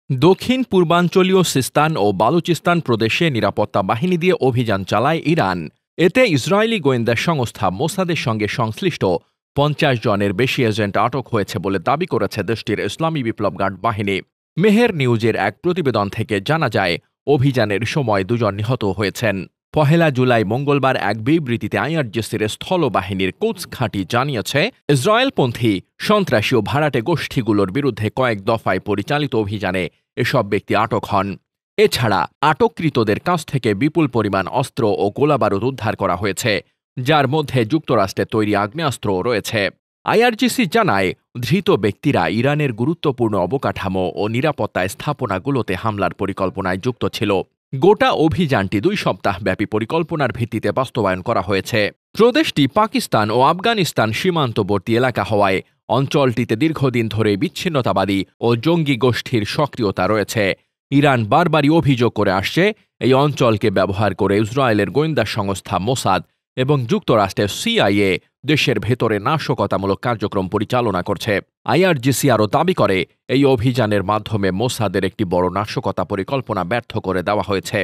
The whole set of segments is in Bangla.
দক্ষিণ পূর্বাঞ্চলীয় সিস্তান ও বালুচিস্তান প্রদেশে নিরাপত্তা বাহিনী দিয়ে অভিযান চালায় ইরান। এতে ইসরায়েলি গোয়েন্দা সংস্থা মোসাদের সঙ্গে সংশ্লিষ্ট ৫০ জনের বেশি এজেন্ট আটক হয়েছে বলে দাবি করেছে দেশটির ইসলামী বিপ্লব গার্ড বাহিনী। মেহের নিউজের এক প্রতিবেদন থেকে জানা যায়, অভিযানের সময় ২ জন নিহত হয়েছেন। ১ জুলাই মঙ্গলবার এক বিবৃতিতে আইআরজিসির স্থলবাহিনীর কোচ ঘাঁটি জানিয়েছে, ইসরায়েলপন্থী সন্ত্রাসী ও ভাড়াটে গোষ্ঠীগুলোর বিরুদ্ধে কয়েক দফায় পরিচালিত অভিযানে এসব ব্যক্তি আটক হন। এছাড়া আটককৃতদের কাছ থেকে বিপুল পরিমাণ অস্ত্র ও গোলাবারুদ উদ্ধার করা হয়েছে, যার মধ্যে যুক্তরাষ্ট্রের তৈরি আগ্নেয়াস্ত্রও রয়েছে। আইআরজিসি জানায়, ধৃত ব্যক্তিরা ইরানের গুরুত্বপূর্ণ অবকাঠামো ও নিরাপত্তা স্থাপনাগুলোতে হামলার পরিকল্পনায় যুক্ত ছিল। গোটা অভিযানটি ২ সপ্তাহব্যাপী পরিকল্পনার ভিত্তিতে বাস্তবায়ন করা হয়েছে। প্রদেশটি পাকিস্তান ও আফগানিস্তান সীমান্তবর্তী এলাকা হওয়ায় অঞ্চলটিতে দীর্ঘদিন ধরে বিচ্ছিন্নতাবাদী ও জঙ্গি গোষ্ঠীর সক্রিয়তা রয়েছে। ইরান বারবারই অভিযোগ করে আসছে, এই অঞ্চলকে ব্যবহার করে ইসরায়েলের গোয়েন্দা সংস্থা মোসাদ এবং যুক্তরাষ্ট্রের সিআইএ দেশের ভেতরে নাশকতামূলক কার্যক্রম পরিচালনা করছে। আইআরজিসি আরও দাবি করে, এই অভিযানের মাধ্যমে মোসাদের একটি বড় নাশকতা পরিকল্পনা ব্যর্থ করে দেওয়া হয়েছে।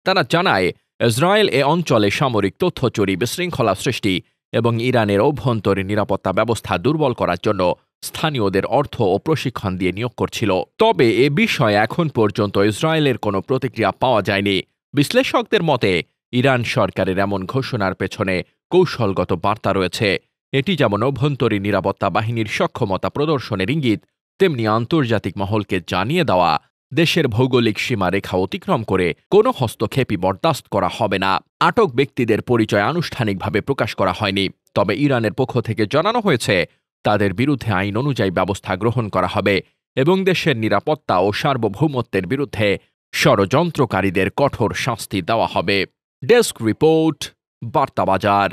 তারা জানায়, ইসরায়েল এ অঞ্চলে সামরিক তথ্য চুরি, বিশৃঙ্খলা সৃষ্টি এবং ইরানের অভ্যন্তরীণ নিরাপত্তা ব্যবস্থা দুর্বল করার জন্য স্থানীয়দের অর্থ ও প্রশিক্ষণ দিয়ে নিয়োগ করছিল। তবে এ বিষয়ে এখন পর্যন্ত ইসরায়েলের কোনো প্রতিক্রিয়া পাওয়া যায়নি। বিশ্লেষকদের মতে, ইরান সরকারের এমন ঘোষণার পেছনে কৌশলগত বার্তা রয়েছে। এটি যেমন অভ্যন্তরীণ নিরাপত্তা বাহিনীর সক্ষমতা প্রদর্শনের ইঙ্গিত, তেমনি আন্তর্জাতিক মহলকে জানিয়ে দেওয়া, দেশের ভৌগোলিক সীমারেখা অতিক্রম করে কোনো হস্তক্ষেপই বরদাস্ত করা হবে না। আটক ব্যক্তিদের পরিচয় আনুষ্ঠানিকভাবে প্রকাশ করা হয়নি, তবে ইরানের পক্ষ থেকে জানানো হয়েছে, তাদের বিরুদ্ধে আইন অনুযায়ী ব্যবস্থা গ্রহণ করা হবে এবং দেশের নিরাপত্তা ও সার্বভৌমত্বের বিরুদ্ধে ষড়যন্ত্রকারীদের কঠোর শাস্তি দেওয়া হবে। Desk report, বার্তাবাজার।